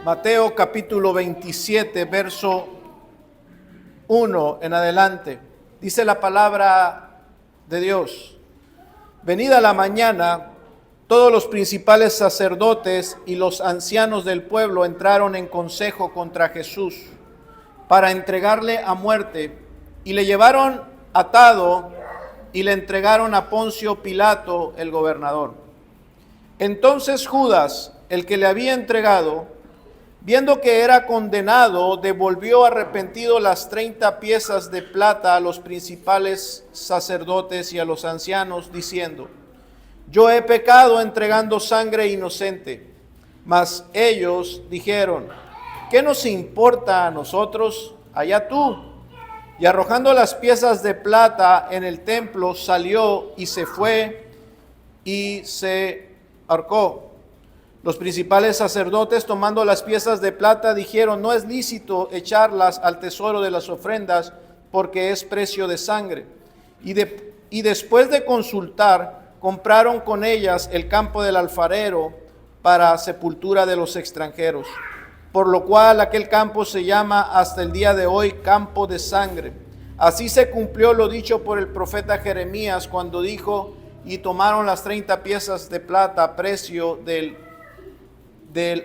Mateo capítulo 27, verso 1 en adelante. Dice la palabra de Dios: Venida la mañana, todos los principales sacerdotes y los ancianos del pueblo entraron en consejo contra Jesús para entregarle a muerte, y le llevaron atado y le entregaron a Poncio Pilato, el gobernador. Entonces Judas, el que le había entregado, viendo que era condenado, devolvió arrepentido las 30 piezas de plata a los principales sacerdotes y a los ancianos, diciendo: Yo he pecado entregando sangre inocente. Mas ellos dijeron: ¿Qué nos importa a nosotros? Allá tú. Y arrojando las piezas de plata en el templo, salió y se fue y se ahorcó. Los principales sacerdotes, tomando las piezas de plata, dijeron: No es lícito echarlas al tesoro de las ofrendas, porque es precio de sangre. Y después de consultar, compraron con ellas el campo del alfarero para sepultura de los extranjeros, por lo cual aquel campo se llama hasta el día de hoy Campo de Sangre. Así se cumplió lo dicho por el profeta Jeremías, cuando dijo: Y tomaron las 30 piezas de plata a precio del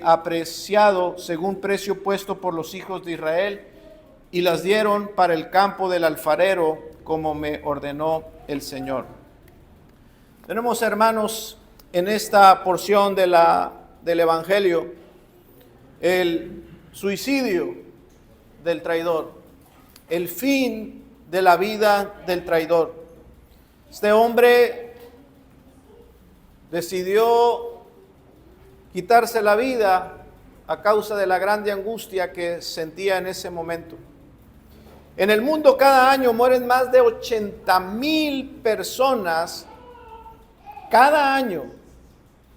apreciado, según precio puesto por los hijos de Israel, y las dieron para el campo del alfarero, como me ordenó el Señor. Tenemos, hermanos, en esta porción del Evangelio, el suicidio del traidor, el fin de la vida del traidor. Este hombre decidió quitarse la vida a causa de la grande angustia que sentía en ese momento. En el mundo cada año mueren más de 80,000 personas. Cada año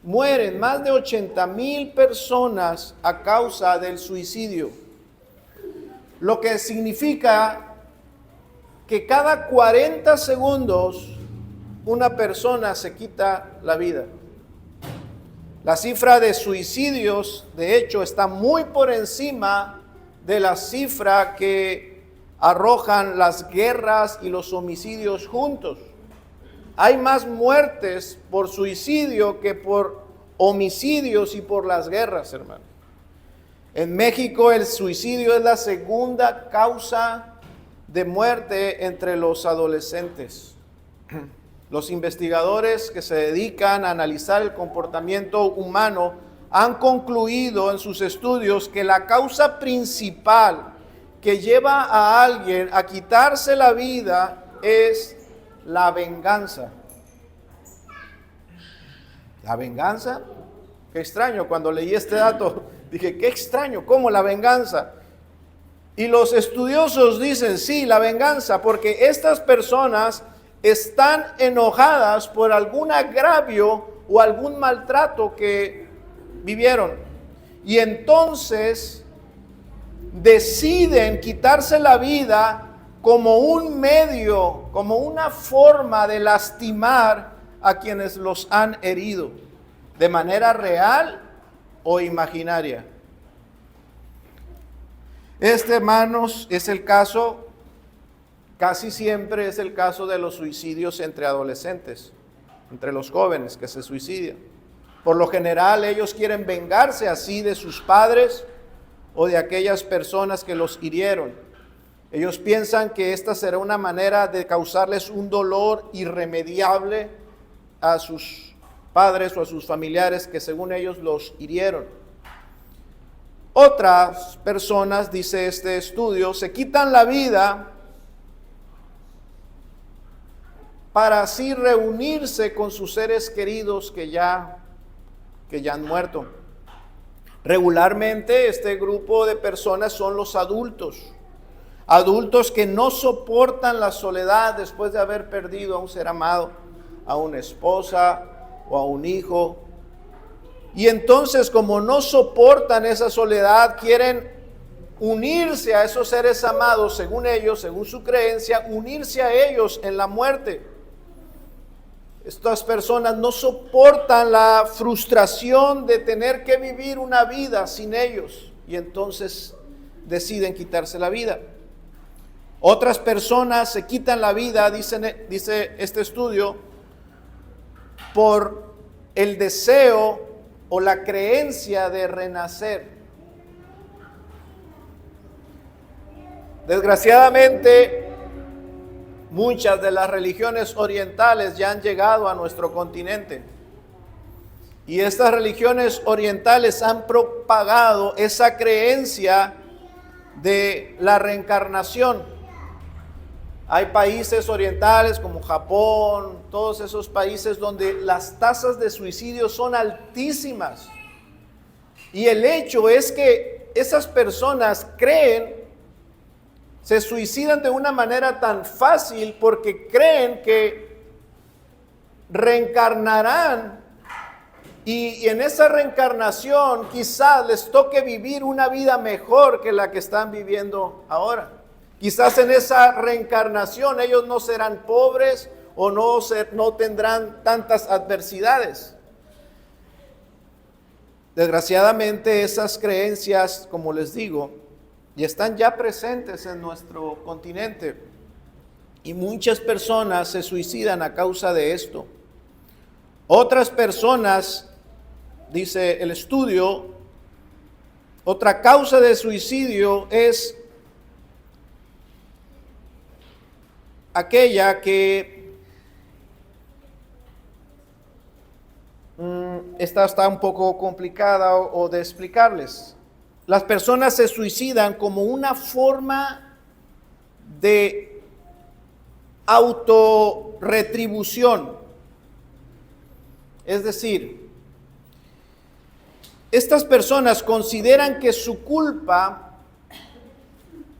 mueren más de 80,000 personas a causa del suicidio. Lo que significa que cada 40 segundos una persona se quita la vida. La cifra de suicidios, de hecho, está muy por encima de la cifra que arrojan las guerras y los homicidios juntos. Hay más muertes por suicidio que por homicidios y por las guerras, hermano. En México el suicidio es la segunda causa de muerte entre los adolescentes. Los investigadores que se dedican a analizar el comportamiento humano han concluido en sus estudios que la causa principal que lleva a alguien a quitarse la vida es la venganza. ¿La venganza? Qué extraño, cuando leí este dato dije, qué extraño, ¿cómo la venganza? Y los estudiosos dicen, sí, la venganza, porque estas personas están enojadas por algún agravio o algún maltrato que vivieron. Y entonces deciden quitarse la vida como un medio, como una forma de lastimar a quienes los han herido, de manera real o imaginaria. Hermanos, es el caso. Casi siempre es el caso de los suicidios entre adolescentes, entre los jóvenes que se suicidan. Por lo general, ellos quieren vengarse así de sus padres o de aquellas personas que los hirieron. Ellos piensan que esta será una manera de causarles un dolor irremediable a sus padres o a sus familiares que según ellos los hirieron. Otras personas, dice este estudio, se quitan la vida para así reunirse con sus seres queridos que ya han muerto. Regularmente este grupo de personas son los adultos que no soportan la soledad después de haber perdido a un ser amado, a una esposa o a un hijo. Y entonces, como no soportan esa soledad, quieren unirse a esos seres amados, según ellos, según su creencia, unirse a ellos en la muerte. Estas personas no soportan la frustración de tener que vivir una vida sin ellos. y entonces deciden quitarse la vida. Otras personas se quitan la vida, dice este estudio, por el deseo o la creencia de renacer. Desgraciadamente, muchas de las religiones orientales ya han llegado a nuestro continente. Y estas religiones orientales han propagado esa creencia de la reencarnación. Hay países orientales como Japón, todos esos países donde las tasas de suicidio son altísimas. Y el hecho es que esas personas se suicidan de una manera tan fácil porque creen que reencarnarán y en esa reencarnación quizás les toque vivir una vida mejor que la que están viviendo ahora. Quizás en esa reencarnación ellos no serán pobres o no tendrán tantas adversidades. Desgraciadamente esas creencias, como les digo, y están ya presentes en nuestro continente. Y muchas personas se suicidan a causa de esto. Otras personas, dice el estudio, otra causa de suicidio es aquella que esta está un poco complicada o de explicarles. Las personas se suicidan como una forma de autorretribución. Es decir, estas personas consideran que su culpa,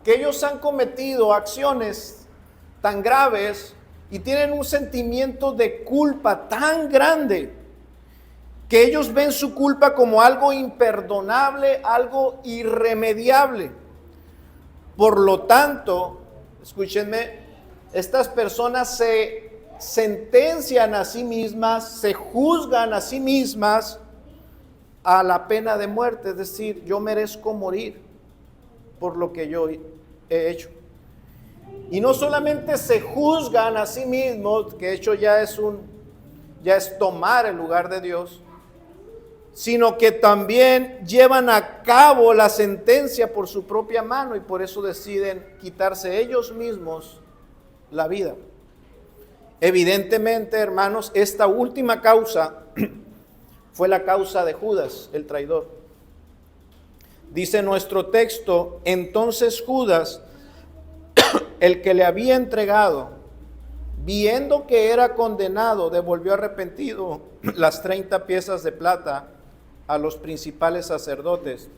que ellos han cometido acciones tan graves y tienen un sentimiento de culpa tan grande, que ellos ven su culpa como algo imperdonable, algo irremediable. Por lo tanto, escúchenme, estas personas se sentencian a sí mismas, se juzgan a sí mismas a la pena de muerte, es decir, yo merezco morir por lo que yo he hecho. Y no solamente se juzgan a sí mismos, que hecho ya es tomar el lugar de Dios, sino que también llevan a cabo la sentencia por su propia mano y por eso deciden quitarse ellos mismos la vida. Evidentemente, hermanos, esta última causa fue la causa de Judas, el traidor. Dice nuestro texto, entonces Judas, el que le había entregado, viendo que era condenado, devolvió arrepentido las 30 piezas de plata a los principales sacerdotes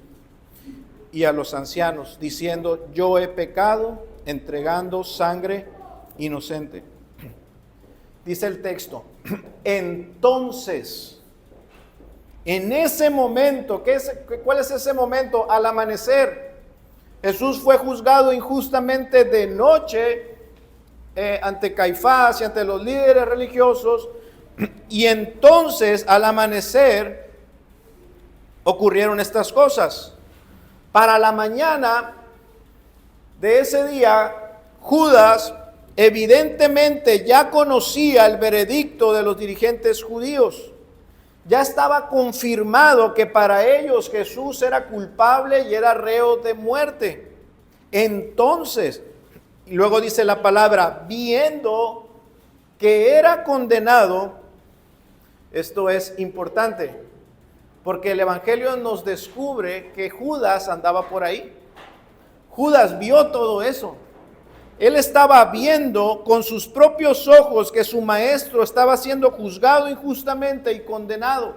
y a los ancianos, diciendo, yo he pecado entregando sangre inocente. Dice el texto, entonces, en ese momento, ¿cuál es ese momento? Al amanecer, Jesús fue juzgado injustamente de noche ante Caifás y ante los líderes religiosos, y entonces al amanecer ocurrieron estas cosas. Para la mañana de ese día, Judas evidentemente ya conocía el veredicto de los dirigentes judíos. Ya estaba confirmado que para ellos Jesús era culpable y era reo de muerte. Entonces, y luego dice la palabra, viendo que era condenado, esto es importante, porque el Evangelio nos descubre que Judas andaba por ahí. Judas vio todo eso. Él estaba viendo con sus propios ojos que su maestro estaba siendo juzgado injustamente y condenado.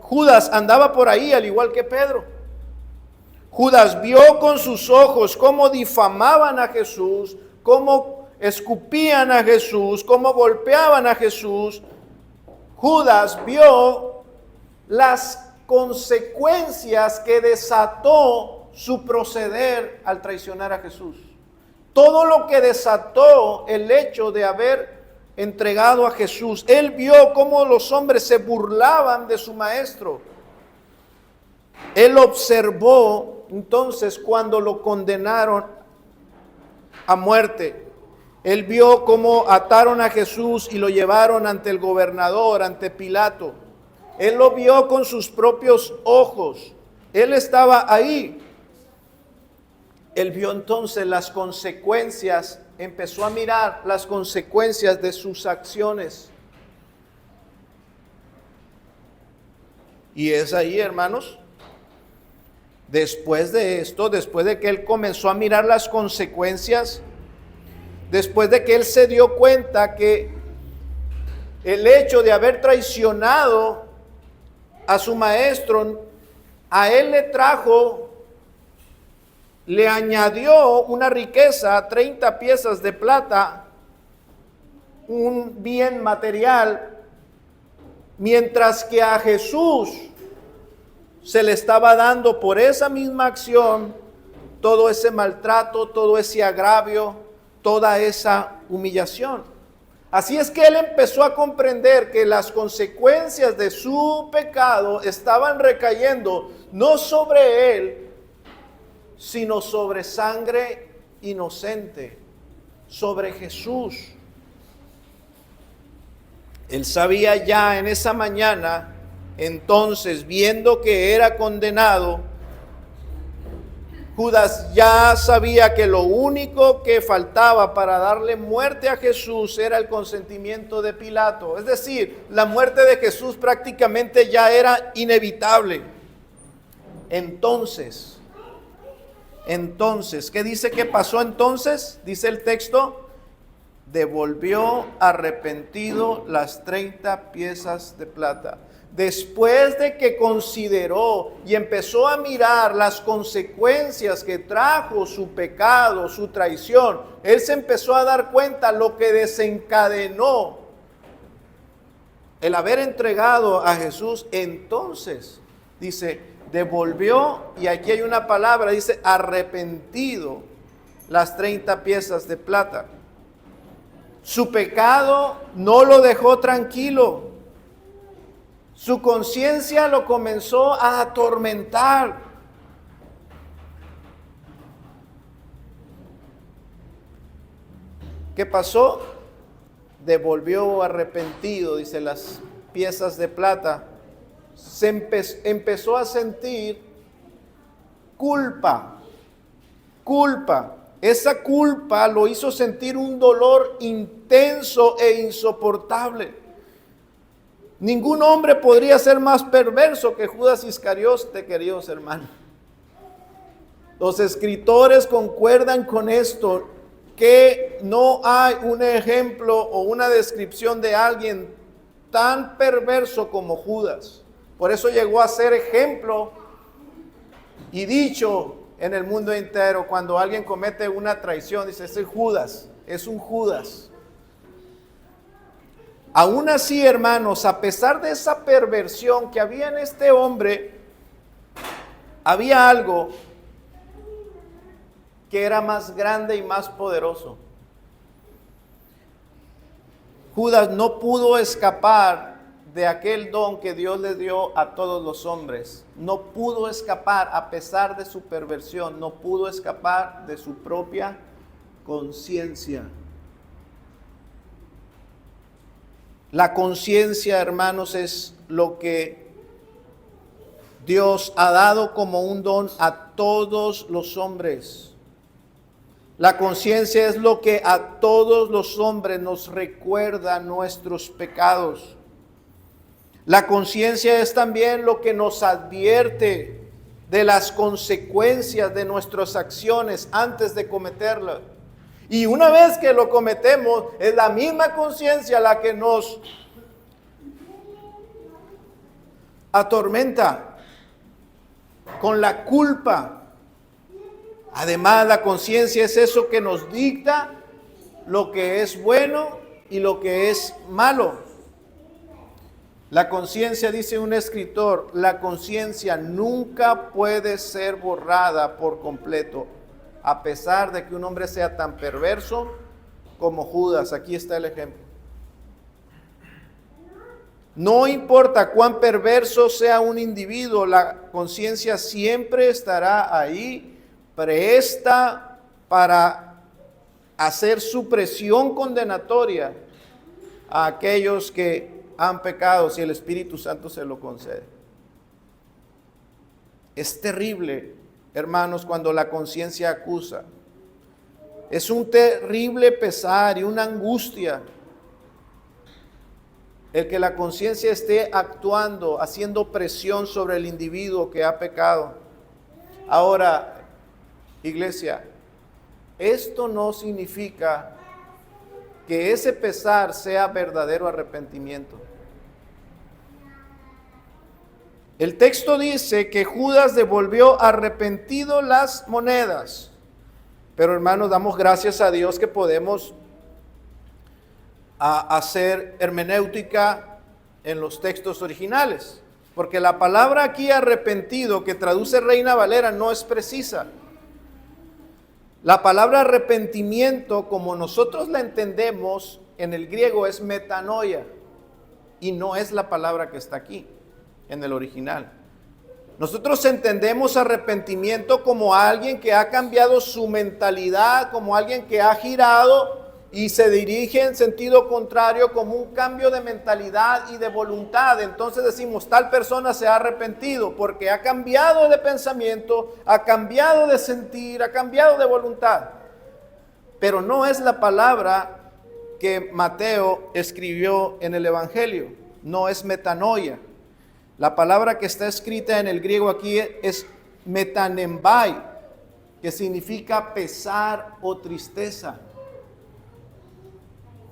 Judas andaba por ahí al igual que Pedro. Judas vio con sus ojos cómo difamaban a Jesús, cómo escupían a Jesús, cómo golpeaban a Jesús. Judas vio las consecuencias que desató su proceder al traicionar a Jesús. Todo lo que desató el hecho de haber entregado a Jesús. Él vio cómo los hombres se burlaban de su maestro. Él observó entonces cuando lo condenaron a muerte. Él vio cómo ataron a Jesús y lo llevaron ante el gobernador, ante Pilato. Él lo vio con sus propios ojos. Él estaba ahí. Él vio entonces las consecuencias, empezó a mirar las consecuencias de sus acciones. Y es ahí, hermanos, después de esto, después de que él comenzó a mirar las consecuencias, después de que él se dio cuenta que el hecho de haber traicionado a su maestro, a él le añadió una riqueza, 30 piezas de plata, un bien material, mientras que a Jesús se le estaba dando por esa misma acción todo ese maltrato, todo ese agravio, toda esa humillación. Así es que él empezó a comprender que las consecuencias de su pecado estaban recayendo no sobre él, sino sobre sangre inocente, sobre Jesús. Él sabía ya en esa mañana, entonces, viendo que era condenado, Judas ya sabía que lo único que faltaba para darle muerte a Jesús era el consentimiento de Pilato. Es decir, la muerte de Jesús prácticamente ya era inevitable. Entonces, ¿qué dice que pasó entonces? Dice el texto, devolvió arrepentido las 30 piezas de plata. Después de que consideró y empezó a mirar las consecuencias que trajo su pecado, su traición, él se empezó a dar cuenta lo que desencadenó el haber entregado a Jesús. Entonces, dice, devolvió, y aquí hay una palabra, dice arrepentido, las 30 piezas de plata. Su pecado no lo dejó tranquilo. Su conciencia lo comenzó a atormentar. ¿Qué pasó? Devolvió arrepentido, dice, las piezas de plata. Empezó a sentir culpa. Esa culpa lo hizo sentir un dolor intenso e insoportable. Ningún hombre podría ser más perverso que Judas Iscariote, queridos hermanos. Los escritores concuerdan con esto, que no hay un ejemplo o una descripción de alguien tan perverso como Judas. Por eso llegó a ser ejemplo y dicho en el mundo entero. Cuando alguien comete una traición, dice, ese Judas, es un Judas. Aún así, hermanos, a pesar de esa perversión que había en este hombre, había algo que era más grande y más poderoso. Judas no pudo escapar de aquel don que Dios le dio a todos los hombres. No pudo escapar, a pesar de su perversión, no pudo escapar de su propia conciencia. La conciencia, hermanos, es lo que Dios ha dado como un don a todos los hombres. La conciencia es lo que a todos los hombres nos recuerda nuestros pecados. La conciencia es también lo que nos advierte de las consecuencias de nuestras acciones antes de cometerlas. Y una vez que lo cometemos, es la misma conciencia la que nos atormenta con la culpa. Además, la conciencia es eso que nos dicta lo que es bueno y lo que es malo. La conciencia, dice un escritor, la conciencia nunca puede ser borrada por completo, a pesar de que un hombre sea tan perverso como Judas. Aquí está el ejemplo. No importa cuán perverso sea un individuo, la conciencia siempre estará ahí, presta para hacer su presión condenatoria a aquellos que han pecado, si el Espíritu Santo se lo concede. Es terrible, hermanos, cuando la conciencia acusa. Es un terrible pesar y una angustia el que la conciencia esté actuando, haciendo presión sobre el individuo que ha pecado. Ahora, iglesia, esto no significa que ese pesar sea verdadero arrepentimiento. El texto dice que Judas devolvió arrepentido las monedas. Pero hermanos, damos gracias a Dios que podemos hacer hermenéutica en los textos originales. Porque la palabra aquí arrepentido, que traduce Reina Valera, no es precisa. La palabra arrepentimiento, como nosotros la entendemos en el griego, es metanoia. Y no es la palabra que está aquí, en el original. Nosotros entendemos arrepentimiento como alguien que ha cambiado su mentalidad, como alguien que ha girado y se dirige en sentido contrario, como un cambio de mentalidad y de voluntad. Entonces decimos, tal persona se ha arrepentido porque ha cambiado de pensamiento, ha cambiado de sentir, ha cambiado de voluntad. Pero no es la palabra que Mateo escribió en el Evangelio, no es metanoia. La palabra que está escrita en el griego aquí es metanembai, que significa pesar o tristeza.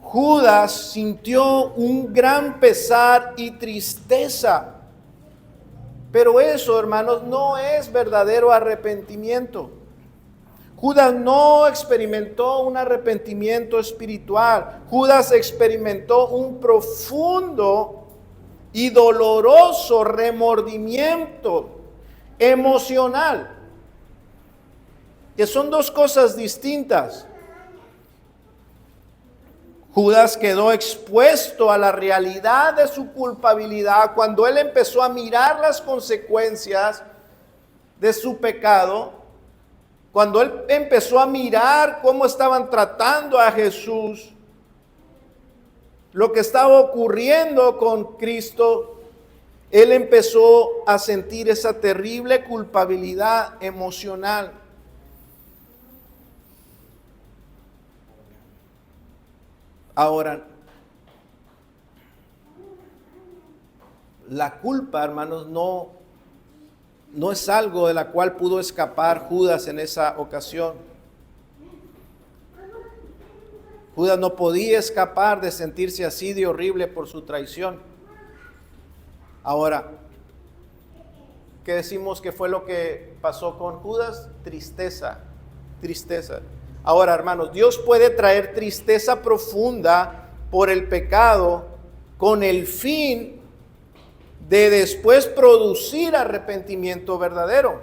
Judas sintió un gran pesar y tristeza, pero eso, hermanos, no es verdadero arrepentimiento. Judas no experimentó un arrepentimiento espiritual. Judas experimentó un profundo y doloroso remordimiento emocional, que son dos cosas distintas. Judas quedó expuesto a la realidad de su culpabilidad cuando él empezó a mirar las consecuencias de su pecado, cuando él empezó a mirar cómo estaban tratando a Jesús, lo que estaba ocurriendo con Cristo, él empezó a sentir esa terrible culpabilidad emocional. Ahora, la culpa, hermanos, no es algo de la cual pudo escapar Judas en esa ocasión. Judas no podía escapar de sentirse así de horrible por su traición. Ahora, ¿qué decimos que fue lo que pasó con Judas? Tristeza. Ahora, hermanos, Dios puede traer tristeza profunda por el pecado con el fin de después producir arrepentimiento verdadero.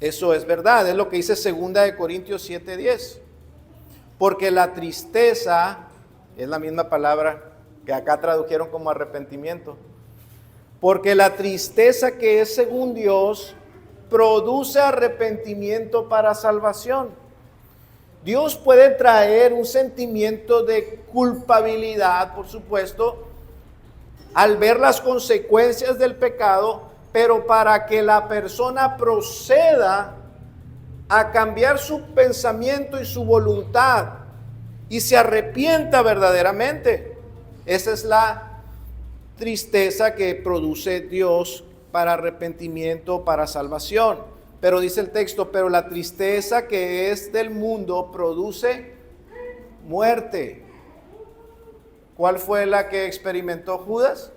Eso es verdad, es lo que dice 2 Corintios 7:10. Porque la tristeza, es la misma palabra que acá tradujeron como arrepentimiento, porque la tristeza que es según Dios produce arrepentimiento para salvación. Dios puede traer un sentimiento de culpabilidad, por supuesto, al ver las consecuencias del pecado, pero para que la persona proceda a cambiar su pensamiento y su voluntad y se arrepienta verdaderamente. Esa es la tristeza que produce Dios para arrepentimiento, para salvación. Pero dice el texto, pero la tristeza que es del mundo produce muerte. ¿Cuál fue la que experimentó Judas?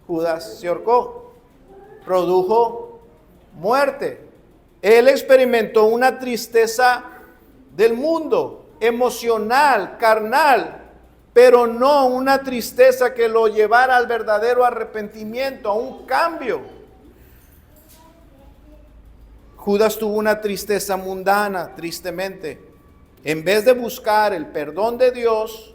Judas se ahorcó. Produjo muerte. Él experimentó una tristeza del mundo, emocional, carnal, pero no una tristeza que lo llevara al verdadero arrepentimiento, a un cambio. Judas tuvo una tristeza mundana, tristemente. En vez de buscar el perdón de Dios,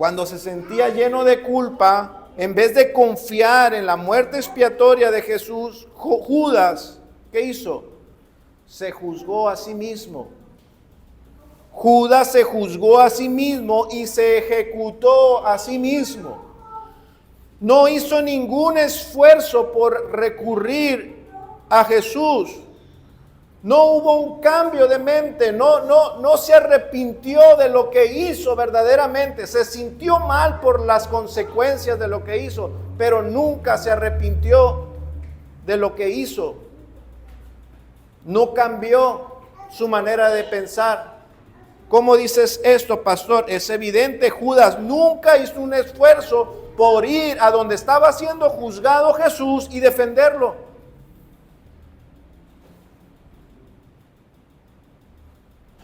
Cuando se sentía lleno de culpa, en vez de confiar en la muerte expiatoria de Jesús, Judas, ¿qué hizo? Se juzgó a sí mismo. Judas se juzgó a sí mismo y se ejecutó a sí mismo. No hizo ningún esfuerzo por recurrir a Jesús. No hubo un cambio de mente, no se arrepintió de lo que hizo verdaderamente. Se sintió mal por las consecuencias de lo que hizo, pero nunca se arrepintió de lo que hizo. No cambió su manera de pensar. ¿Cómo dices esto, pastor? Es evidente, Judas nunca hizo un esfuerzo por ir a donde estaba siendo juzgado Jesús y defenderlo.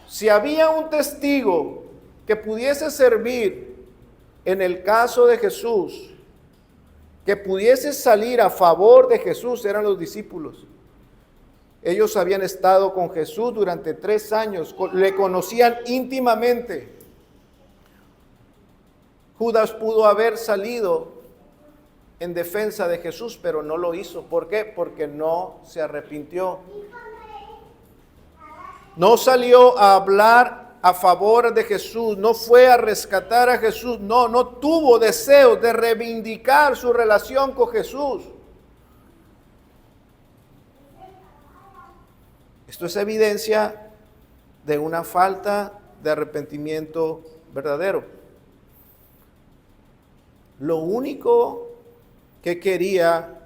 Si había un testigo que pudiese servir en el caso de Jesús, que pudiese salir a favor de Jesús, eran los discípulos. Ellos habían estado con Jesús durante 3 años, le conocían íntimamente. Judas pudo haber salido en defensa de Jesús, pero no lo hizo. ¿Por qué? Porque no se arrepintió. No salió a hablar a favor de Jesús, no fue a rescatar a Jesús, no tuvo deseo de reivindicar su relación con Jesús. Esto es evidencia de una falta de arrepentimiento verdadero. Lo único que quería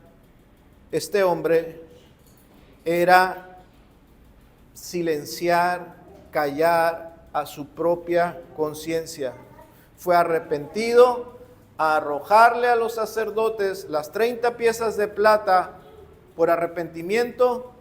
este hombre era silenciar, callar a su propia conciencia. Fue arrepentido a arrojarle a los sacerdotes las 30 piezas de plata por arrepentimiento.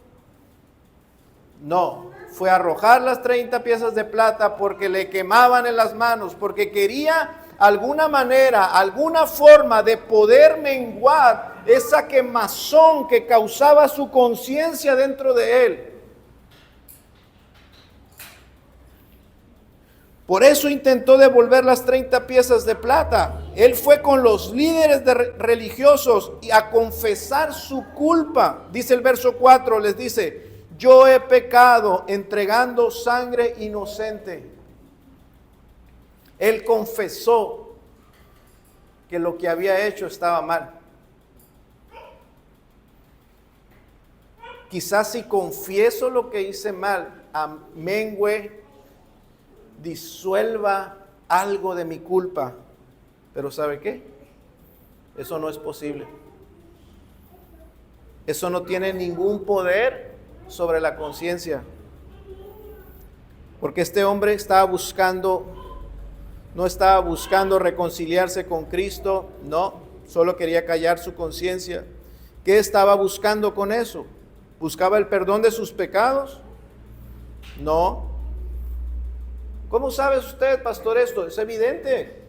No, fue a arrojar las 30 piezas de plata porque le quemaban en las manos, porque quería alguna manera, alguna forma de poder menguar esa quemazón que causaba su conciencia dentro de él. Por eso intentó devolver las 30 piezas de plata. Él fue con los líderes religiosos y a confesar su culpa. Dice el verso 4, les dice: yo he pecado entregando sangre inocente. Él confesó que lo que había hecho estaba mal. Quizás si confieso lo que hice mal, amengüe, disuelva algo de mi culpa. Pero ¿sabe qué? Eso no es posible. Eso no tiene ningún poder sobre la conciencia. Porque este hombre no estaba buscando reconciliarse con Cristo, no, solo quería callar su conciencia. ¿Qué estaba buscando con eso? ¿Buscaba el perdón de sus pecados? No. ¿Cómo sabe usted, pastor, esto? Es evidente.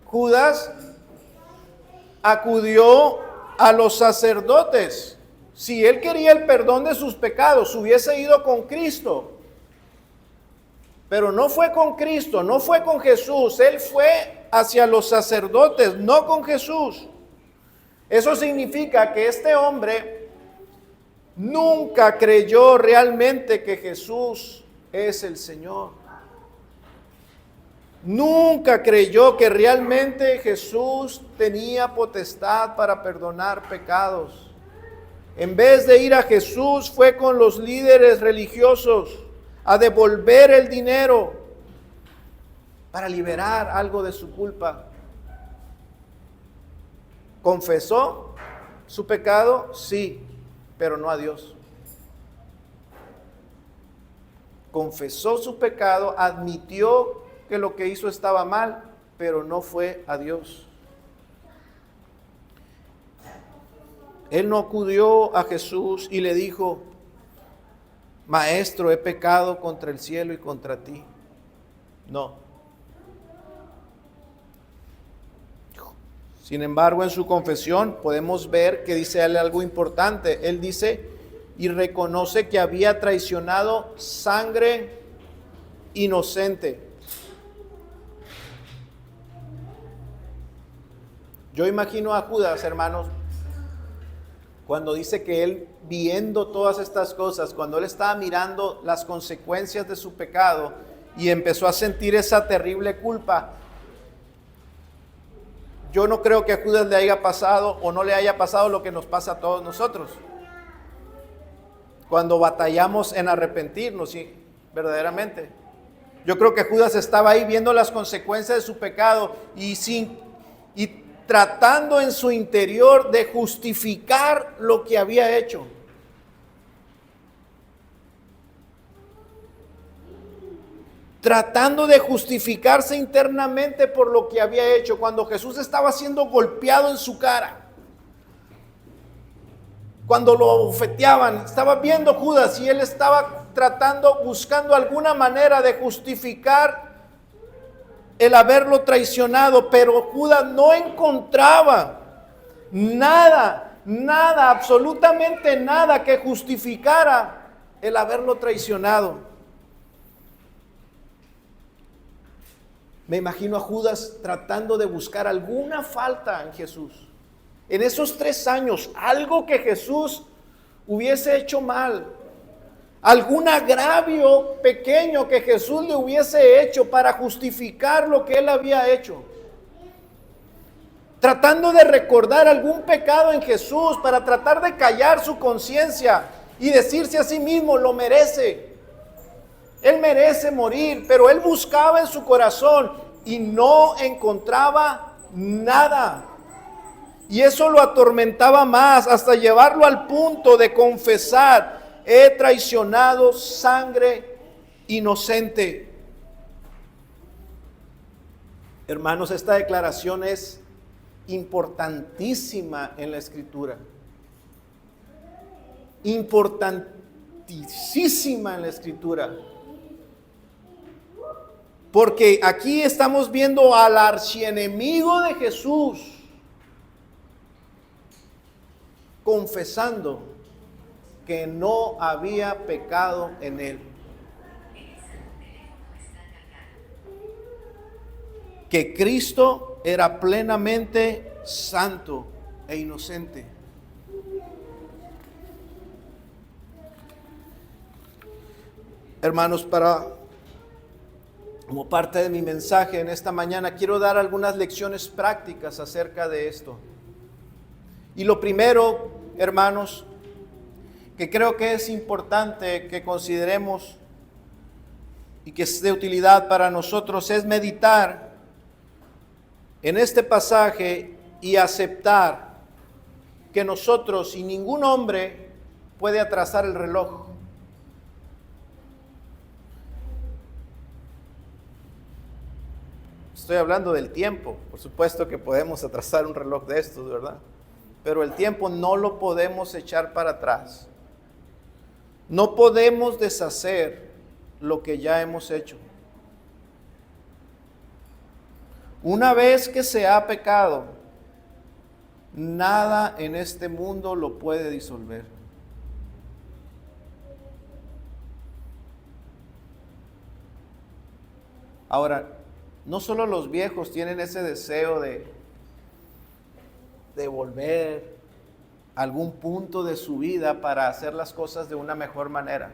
Judas acudió a los sacerdotes. Si él quería el perdón de sus pecados, hubiese ido con Cristo. Pero no fue con Cristo, no fue con Jesús. Él fue hacia los sacerdotes, no con Jesús. Eso significa que este hombre nunca creyó realmente que Jesús es el Señor. Nunca creyó que realmente Jesús tenía potestad para perdonar pecados. En vez de ir a Jesús, fue con los líderes religiosos a devolver el dinero para liberar algo de su culpa. ¿Confesó su pecado? Sí, pero no a Dios. Confesó su pecado, admitió que lo que hizo estaba mal, pero no fue a Dios. Él no acudió a Jesús y le dijo: Maestro, he pecado contra el cielo y contra ti. No. Sin embargo, en su confesión podemos ver que dice algo importante. Él dice y reconoce que había traicionado sangre inocente. Yo imagino a Judas, hermanos, cuando dice que él, viendo todas estas cosas, cuando él estaba mirando las consecuencias de su pecado y empezó a sentir esa terrible culpa, yo no creo que a Judas le haya pasado o no le haya pasado lo que nos pasa a todos nosotros. Cuando batallamos en arrepentirnos, sí, verdaderamente. Yo creo que Judas estaba ahí viendo las consecuencias de su pecado y tratando en su interior de justificar lo que había hecho. Tratando de justificarse internamente por lo que había hecho cuando Jesús estaba siendo golpeado en su cara. Cuando lo bofeteaban, estaba viendo Judas y él estaba buscando alguna manera de justificar el haberlo traicionado, pero Judas no encontraba nada, absolutamente nada que justificara el haberlo traicionado. Me imagino a Judas tratando de buscar alguna falta en Jesús. En esos 3 años, algo que Jesús hubiese hecho mal, algún agravio pequeño que Jesús le hubiese hecho para justificar lo que él había hecho. Tratando de recordar algún pecado en Jesús para tratar de callar su conciencia y decirse a sí mismo, lo merece. Él merece morir, pero él buscaba en su corazón y no encontraba nada. Y eso lo atormentaba más hasta llevarlo al punto de confesar, he traicionado sangre inocente. Hermanos, esta declaración es importantísima en la Escritura. Importantísima en la Escritura. Porque aquí estamos viendo al archienemigo de Jesús confesando que no había pecado en él. Que Cristo era plenamente santo e inocente. Hermanos, como parte de mi mensaje en esta mañana, quiero dar algunas lecciones prácticas acerca de esto. Y lo primero, hermanos, que creo que es importante que consideremos y que es de utilidad para nosotros es meditar en este pasaje y aceptar que nosotros y ningún hombre puede atrasar el reloj. Estoy hablando del tiempo. Por supuesto que podemos atrasar un reloj de estos, ¿verdad? Pero el tiempo no lo podemos echar para atrás. No podemos deshacer lo que ya hemos hecho. Una vez que se ha pecado, nada en este mundo lo puede disolver. Ahora, no solo los viejos tienen ese deseo de volver a algún punto de su vida para hacer las cosas de una mejor manera.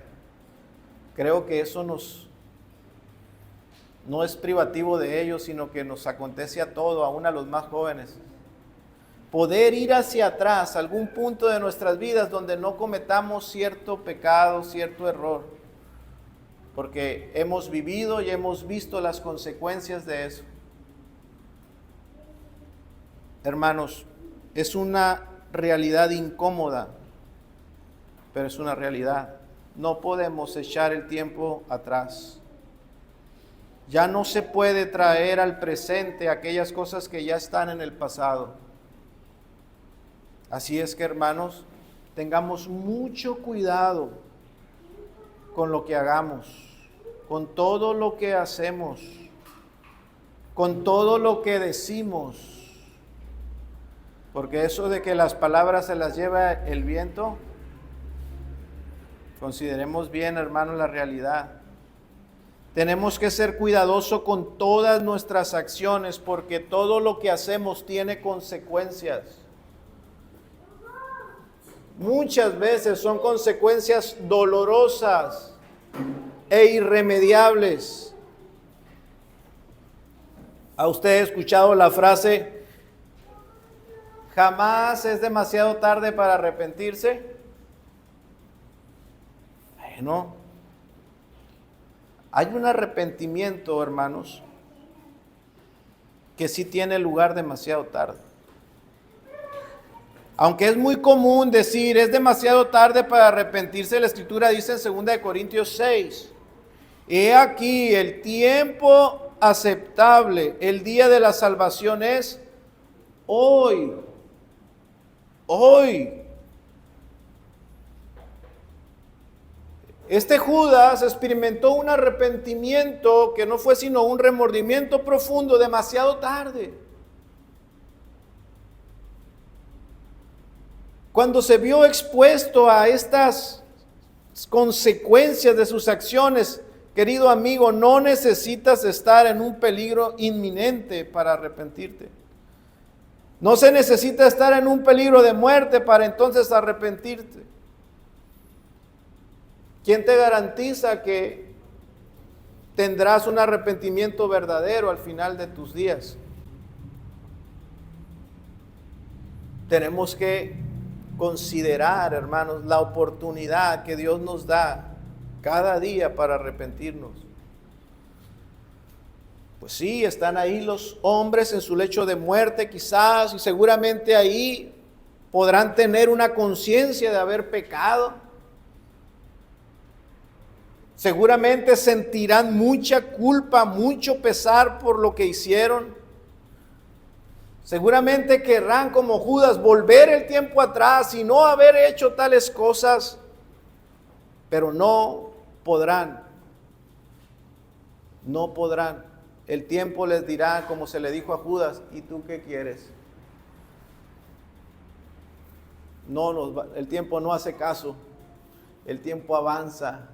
Creo que eso no es privativo de ellos, sino que nos acontece a todos, aún a los más jóvenes. Poder ir hacia atrás, a algún punto de nuestras vidas donde no cometamos cierto pecado, cierto error, porque hemos vivido y hemos visto las consecuencias de eso. Hermanos, es una realidad incómoda, pero es una realidad. No podemos echar el tiempo atrás. Ya no se puede traer al presente aquellas cosas que ya están en el pasado. Así es que, hermanos, tengamos mucho cuidado con lo que hagamos, con todo lo que hacemos, con todo lo que decimos. Porque eso de que las palabras se las lleva el viento, consideremos bien, hermanos, la realidad. Tenemos que ser cuidadosos con todas nuestras acciones porque todo lo que hacemos tiene consecuencias. Muchas veces son consecuencias dolorosas e irremediables. ¿Ha usted escuchado la frase, jamás es demasiado tarde para arrepentirse? Bueno, hay un arrepentimiento, hermanos, que sí tiene lugar demasiado tarde. Aunque es muy común decir, es demasiado tarde para arrepentirse, la Escritura dice en 2 Corintios 6, he aquí el tiempo aceptable, el día de la salvación es hoy. Hoy. Este Judas experimentó un arrepentimiento que no fue sino un remordimiento profundo demasiado tarde. Cuando se vio expuesto a estas consecuencias de sus acciones, querido amigo, no necesitas estar en un peligro inminente para arrepentirte. No se necesita estar en un peligro de muerte para entonces arrepentirte. ¿Quién te garantiza que tendrás un arrepentimiento verdadero al final de tus días? Tenemos que considerar, hermanos, la oportunidad que Dios nos da cada día para arrepentirnos. Pues sí, están ahí los hombres en su lecho de muerte quizás, y seguramente ahí podrán tener una conciencia de haber pecado. Seguramente sentirán mucha culpa, mucho pesar por lo que hicieron. Seguramente querrán, como Judas, volver el tiempo atrás y no haber hecho tales cosas, pero no podrán. No podrán. El tiempo les dirá, como se le dijo a Judas, ¿y tú qué quieres? El tiempo no hace caso. El tiempo avanza.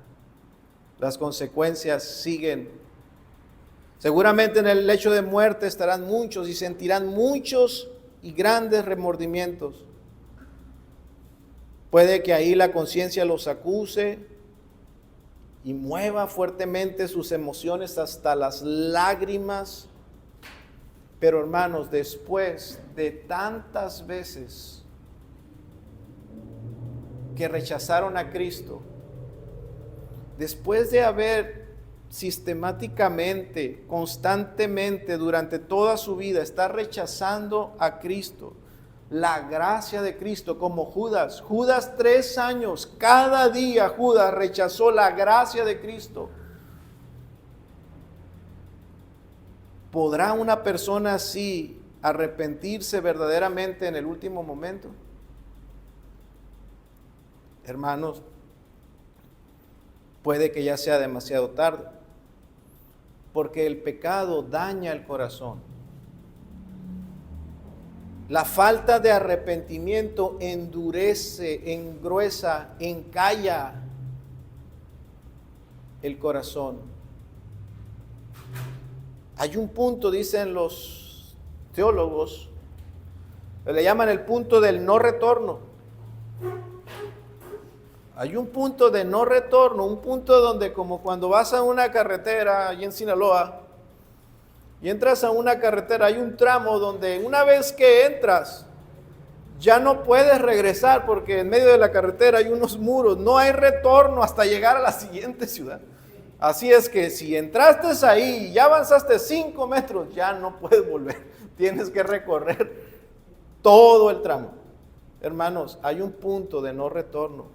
Las consecuencias siguen. Seguramente en el lecho de muerte estarán muchos y sentirán muchos y grandes remordimientos. Puede que ahí la conciencia los acuse y mueva fuertemente sus emociones hasta las lágrimas. Pero hermanos, después de tantas veces que rechazaron a Cristo, después de haber sistemáticamente, constantemente, durante toda su vida, estar rechazando a Cristo, la gracia de Cristo, como Judas. Judas 3 años, cada día Judas rechazó la gracia de Cristo. ¿Podrá una persona así arrepentirse verdaderamente en el último momento? Hermanos, puede que ya sea demasiado tarde, porque el pecado daña el corazón. La falta de arrepentimiento endurece, engruesa, encalla el corazón. Hay un punto, dicen los teólogos, le llaman el punto del no retorno. Hay un punto de no retorno, un punto donde, como cuando vas a una carretera allí en Sinaloa y entras a una carretera, hay un tramo donde una vez que entras ya no puedes regresar porque en medio de la carretera hay unos muros, no hay retorno hasta llegar a la siguiente ciudad. Así es que si entraste ahí y ya avanzaste 5 metros, ya no puedes volver, tienes que recorrer todo el tramo. Hermanos, hay un punto de no retorno.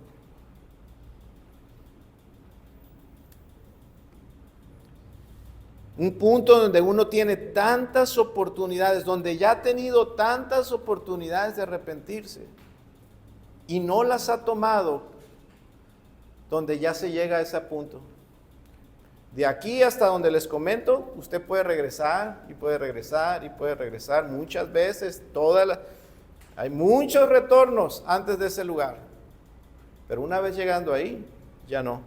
Un punto donde uno tiene tantas oportunidades, donde ya ha tenido tantas oportunidades de arrepentirse y no las ha tomado, donde ya se llega a ese punto. De aquí hasta donde les comento, usted puede regresar y puede regresar y puede regresar muchas veces, hay muchos retornos antes de ese lugar, pero una vez llegando ahí, ya no.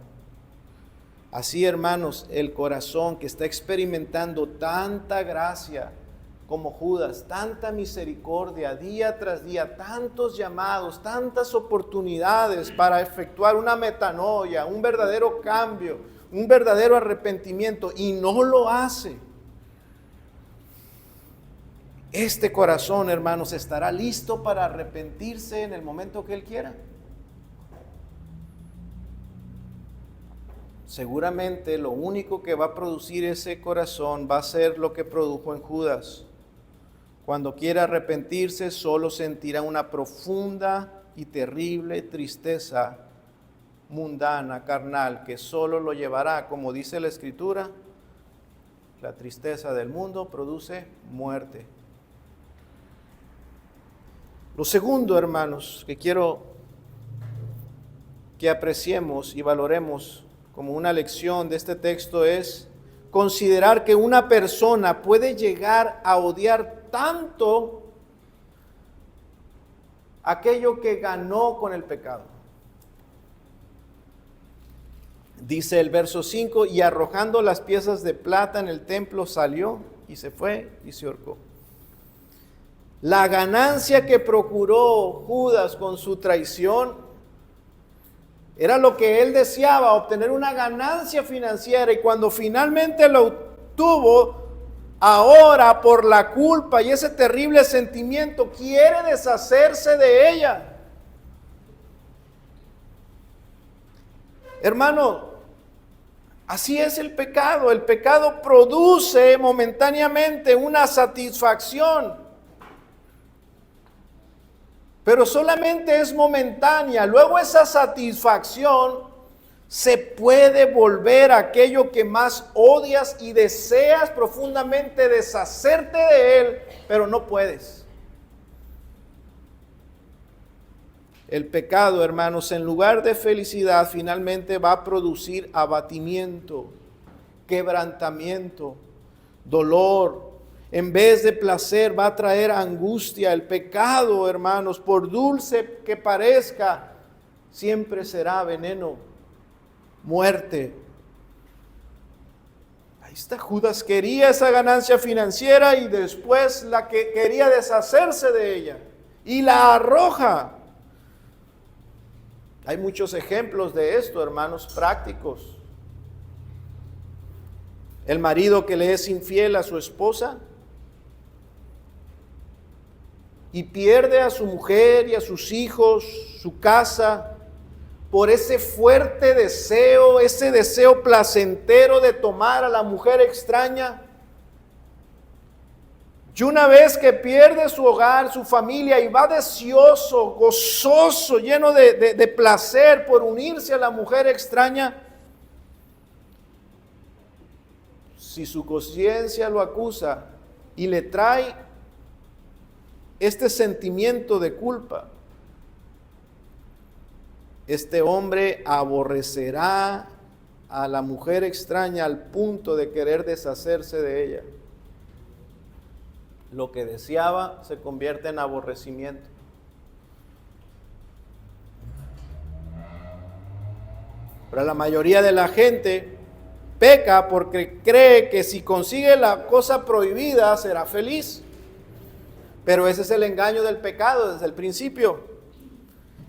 Así, hermanos, el corazón que está experimentando tanta gracia como Judas, tanta misericordia día tras día, tantos llamados, tantas oportunidades para efectuar una metanoia, un verdadero cambio, un verdadero arrepentimiento, y no lo hace. Este corazón, hermanos, estará listo para arrepentirse en el momento que Él quiera. Seguramente lo único que va a producir ese corazón va a ser lo que produjo en Judas. Cuando quiera arrepentirse, solo sentirá una profunda y terrible tristeza mundana, carnal, que solo lo llevará, como dice la Escritura, la tristeza del mundo produce muerte. Lo segundo, hermanos, que quiero que apreciemos y valoremos como una lección de este texto es considerar que una persona puede llegar a odiar tanto aquello que ganó con el pecado. Dice el verso 5, y arrojando las piezas de plata en el templo salió y se fue y se ahorcó. La ganancia que procuró Judas con su traición era lo que él deseaba, obtener una ganancia financiera, y cuando finalmente lo obtuvo, ahora por la culpa y ese terrible sentimiento quiere deshacerse de ella. Hermano, así es el pecado. El pecado produce momentáneamente una satisfacción, pero solamente es momentánea. Luego esa satisfacción se puede volver aquello que más odias y deseas profundamente deshacerte de él, pero no puedes. El pecado, hermanos, en lugar de felicidad, finalmente va a producir abatimiento, quebrantamiento, dolor. En vez de placer, va a traer angustia. El pecado, hermanos, por dulce que parezca, siempre será veneno, muerte. Ahí está, Judas quería esa ganancia financiera y después la que quería deshacerse de ella y la arroja. Hay muchos ejemplos de esto, hermanos, prácticos. El marido que le es infiel a su esposa y pierde a su mujer y a sus hijos, su casa, por ese fuerte deseo, ese deseo placentero de tomar a la mujer extraña. Y una vez que pierde su hogar, su familia, y va deseoso, gozoso, lleno de placer por unirse a la mujer extraña, si su conciencia lo acusa y le trae este sentimiento de culpa, este hombre aborrecerá a la mujer extraña al punto de querer deshacerse de ella. Lo que deseaba se convierte en aborrecimiento. Pero la mayoría de la gente peca porque cree que si consigue la cosa prohibida será feliz. Pero ese es el engaño del pecado desde el principio.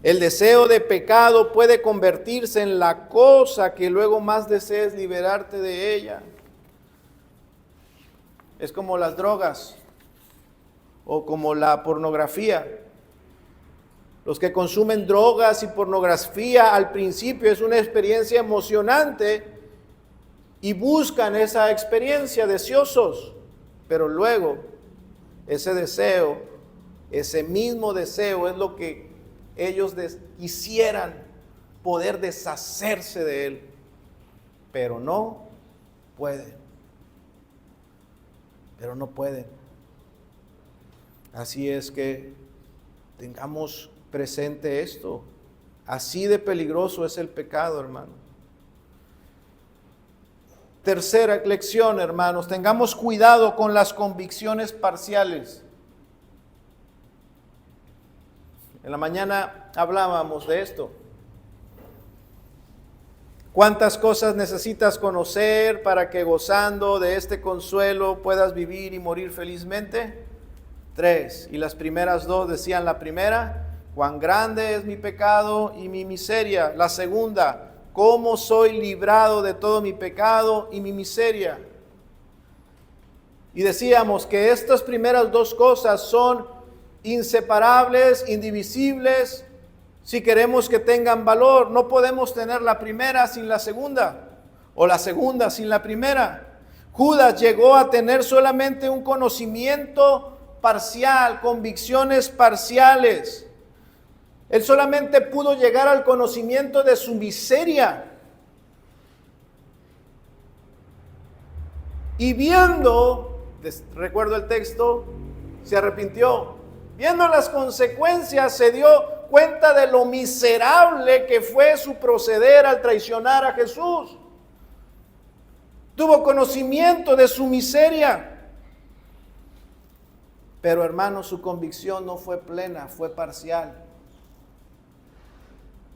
El deseo de pecado puede convertirse en la cosa que luego más desees liberarte de ella. Es como las drogas o como la pornografía. Los que consumen drogas y pornografía al principio es una experiencia emocionante y buscan esa experiencia deseosos, pero luego ese deseo, ese mismo deseo es lo que ellos quisieran poder deshacerse de él, pero no pueden. Pero no pueden. Así es que tengamos presente esto. Así de peligroso es el pecado, hermano. Tercera lección, hermanos, tengamos cuidado con las convicciones parciales. En la mañana hablábamos de esto. ¿Cuántas cosas necesitas conocer para que gozando de este consuelo puedas vivir y morir felizmente? 3. Y las primeras 2 decían: la primera, cuán grande es mi pecado y mi miseria. La segunda, cómo soy librado de todo mi pecado y mi miseria. Y decíamos que estas primeras 2 cosas son inseparables, indivisibles. Si queremos que tengan valor, no podemos tener la primera sin la segunda, o la segunda sin la primera. Judas llegó a tener solamente un conocimiento parcial, convicciones parciales. Él solamente pudo llegar al conocimiento de su miseria. Y viendo, recuerdo el texto, se arrepintió. Viendo las consecuencias, se dio cuenta de lo miserable que fue su proceder al traicionar a Jesús. Tuvo conocimiento de su miseria. Pero hermanos, su convicción no fue plena, fue parcial.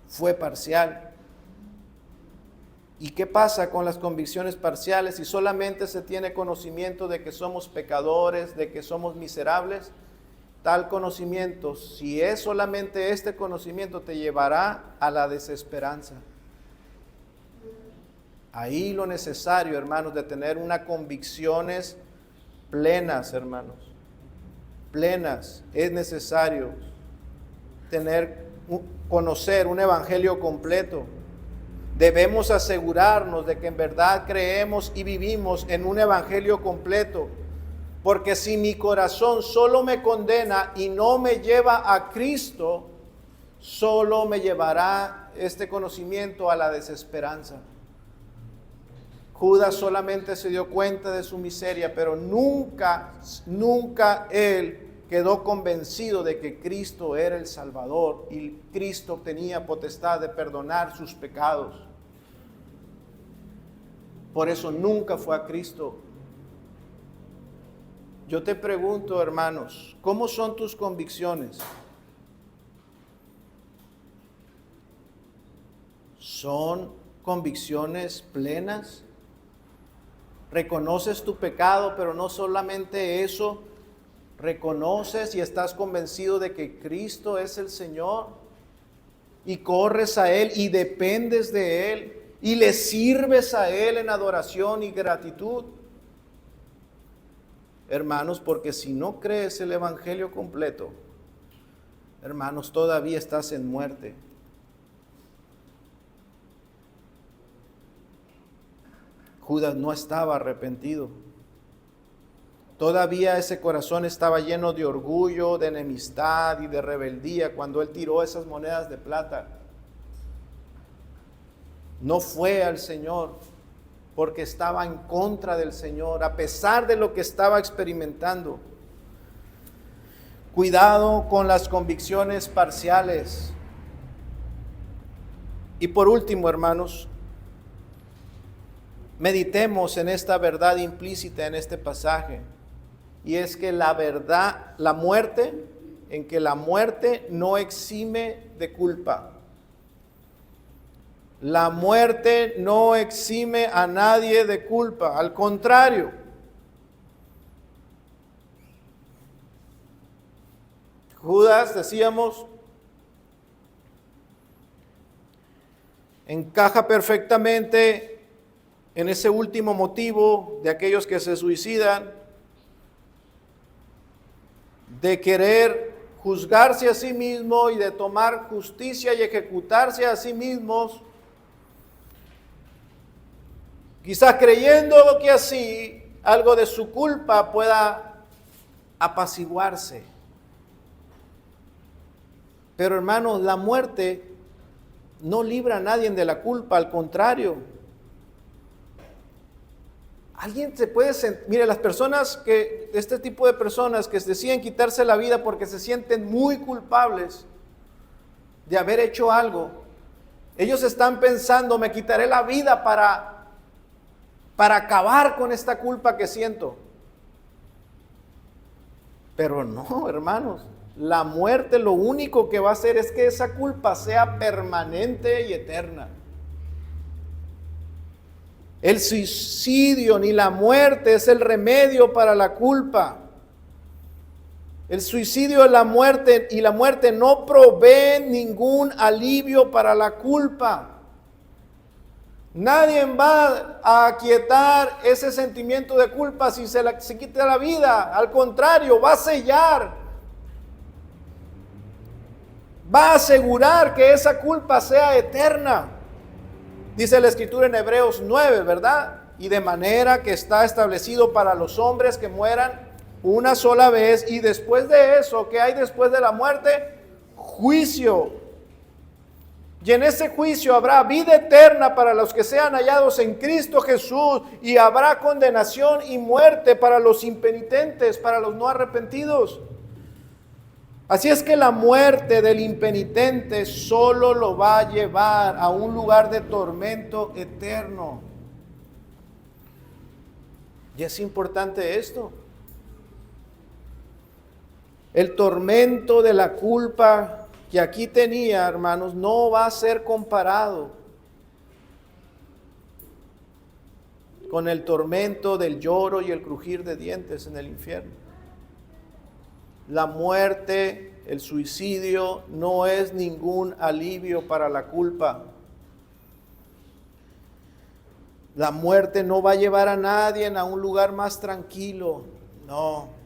Fue parcial. ¿Y qué pasa con las convicciones parciales? Si solamente se tiene conocimiento de que somos pecadores, de que somos miserables, tal conocimiento, si es solamente este conocimiento, te llevará a la desesperanza. Ahí lo necesario, hermanos, de tener unas convicciones plenas, hermanos. Plenas. Es necesario conocer un evangelio completo. Debemos asegurarnos de que en verdad creemos y vivimos en un evangelio completo. Porque si mi corazón solo me condena y no me lleva a Cristo, solo me llevará este conocimiento a la desesperanza. Judas solamente se dio cuenta de su miseria, pero nunca él quedó convencido de que Cristo era el Salvador y Cristo tenía potestad de perdonar sus pecados. Por eso nunca fue a Cristo. Yo te pregunto, hermanos, ¿cómo son tus convicciones? ¿Son convicciones plenas? ¿Reconoces tu pecado, pero no solamente eso? ¿Reconoces y estás convencido de que Cristo es el Señor? Y corres a Él y dependes de Él y le sirves a Él en adoración y gratitud. Hermanos, porque si no crees el evangelio completo, hermanos, todavía estás en muerte. Judas no estaba arrepentido. Todavía ese corazón estaba lleno de orgullo, de enemistad y de rebeldía cuando él tiró esas monedas de plata. No fue al Señor porque estaba en contra del Señor, a pesar de lo que estaba experimentando. Cuidado con las convicciones parciales. Y por último, hermanos, meditemos en esta verdad implícita en este pasaje. Y es que la verdad, la muerte no exime de culpa. La muerte no exime a nadie de culpa, al contrario. Judas, decíamos, encaja perfectamente en ese último motivo de aquellos que se suicidan, de querer juzgarse a sí mismo y de tomar justicia y ejecutarse a sí mismos, quizás creyendo que así algo de su culpa pueda apaciguarse. Pero hermanos, la muerte no libra a nadie de la culpa, al contrario. Alguien se puede sentir, mire, las personas que, este tipo de personas que deciden quitarse la vida porque se sienten muy culpables de haber hecho algo, ellos están pensando, me quitaré la vida para acabar con esta culpa que siento. Pero no, hermanos, la muerte lo único que va a hacer es que esa culpa sea permanente y eterna. El suicidio ni la muerte es el remedio para la culpa. El suicidio y la muerte no proveen ningún alivio para la culpa. Nadie va a aquietar ese sentimiento de culpa si se quita la vida. Al contrario, va a sellar. Va a asegurar que esa culpa sea eterna. Dice la Escritura en Hebreos 9, ¿verdad? Y de manera que está establecido para los hombres que mueran una sola vez, y después de eso, ¿qué hay después de la muerte? Juicio. Y en ese juicio habrá vida eterna para los que sean hallados en Cristo Jesús, y habrá condenación y muerte para los impenitentes, para los no arrepentidos. Así es que la muerte del impenitente solo lo va a llevar a un lugar de tormento eterno. Y es importante esto. El tormento de la culpa que aquí tenía, hermanos, no va a ser comparado con el tormento del lloro y el crujir de dientes en el infierno. La muerte, el suicidio, no es ningún alivio para la culpa. La muerte no va a llevar a nadie a un lugar más tranquilo. No,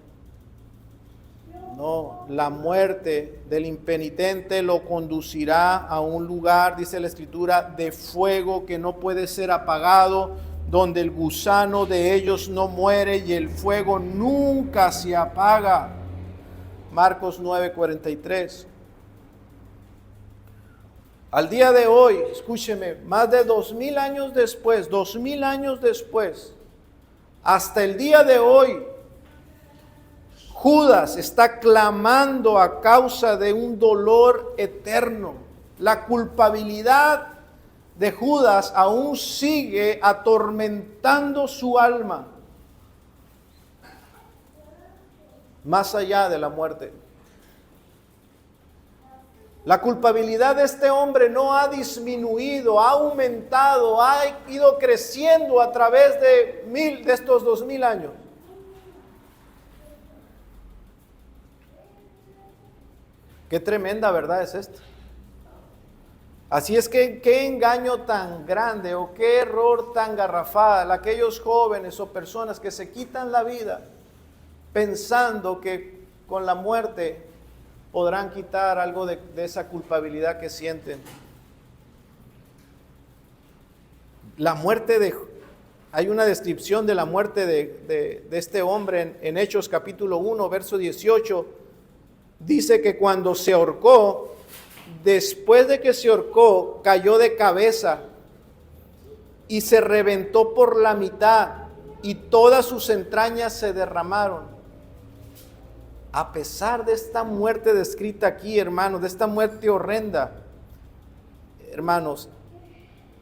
la muerte del impenitente lo conducirá a un lugar, dice la Escritura, de fuego que no puede ser apagado, donde el gusano de ellos no muere y el fuego nunca se apaga. Marcos 9:43. Al día de hoy, escúcheme, más de 2000 años después, hasta el día de hoy, Judas está clamando a causa de un dolor eterno. La culpabilidad de Judas aún sigue atormentando su alma, más allá de la muerte. La culpabilidad de este hombre no ha disminuido, ha aumentado, ha ido creciendo a través de estos 2000 años. Qué tremenda verdad es esta. Así es que qué engaño tan grande o qué error tan garrafal aquellos jóvenes o personas que se quitan la vida pensando que con la muerte podrán quitar algo de esa culpabilidad que sienten. La muerte hay una descripción de la muerte de este hombre en Hechos capítulo 1, verso 18. Dice que cuando se ahorcó, después de que se ahorcó, cayó de cabeza y se reventó por la mitad y todas sus entrañas se derramaron. A pesar de esta muerte descrita aquí, hermanos, de esta muerte horrenda, hermanos,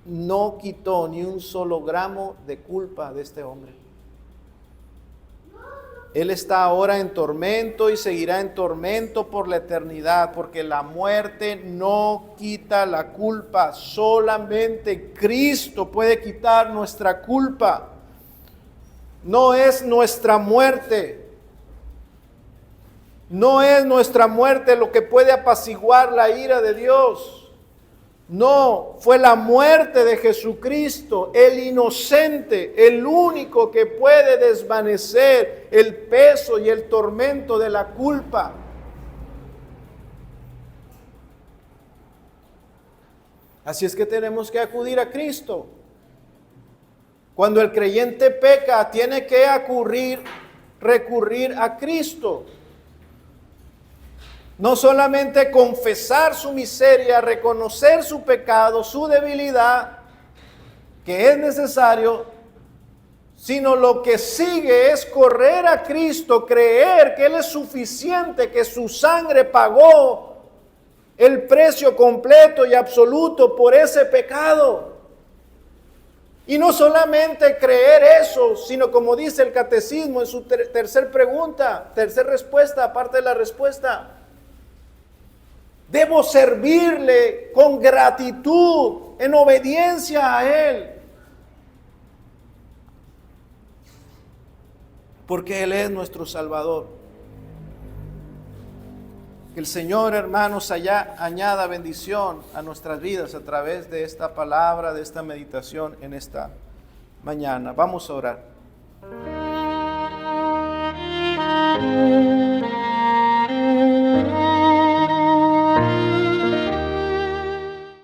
no quitó ni un solo gramo de culpa de este hombre. Él está ahora en tormento y seguirá en tormento por la eternidad, porque la muerte no quita la culpa. Solamente Cristo puede quitar nuestra culpa. No es nuestra muerte. No es nuestra muerte lo que puede apaciguar la ira de Dios. No, fue la muerte de Jesucristo, el inocente, el único que puede desvanecer el peso y el tormento de la culpa. Así es que tenemos que acudir a Cristo. Cuando el creyente peca, tiene que recurrir a Cristo. No solamente confesar su miseria, reconocer su pecado, su debilidad, que es necesario, sino lo que sigue es correr a Cristo, creer que Él es suficiente, que su sangre pagó el precio completo y absoluto por ese pecado. Y no solamente creer eso, sino como dice el catecismo en su tercer respuesta, aparte de la respuesta, debo servirle con gratitud, en obediencia a Él. porque Él es nuestro Salvador. Que el Señor, hermanos, añada bendición a nuestras vidas a través de esta palabra, de esta meditación en esta mañana. Vamos a orar.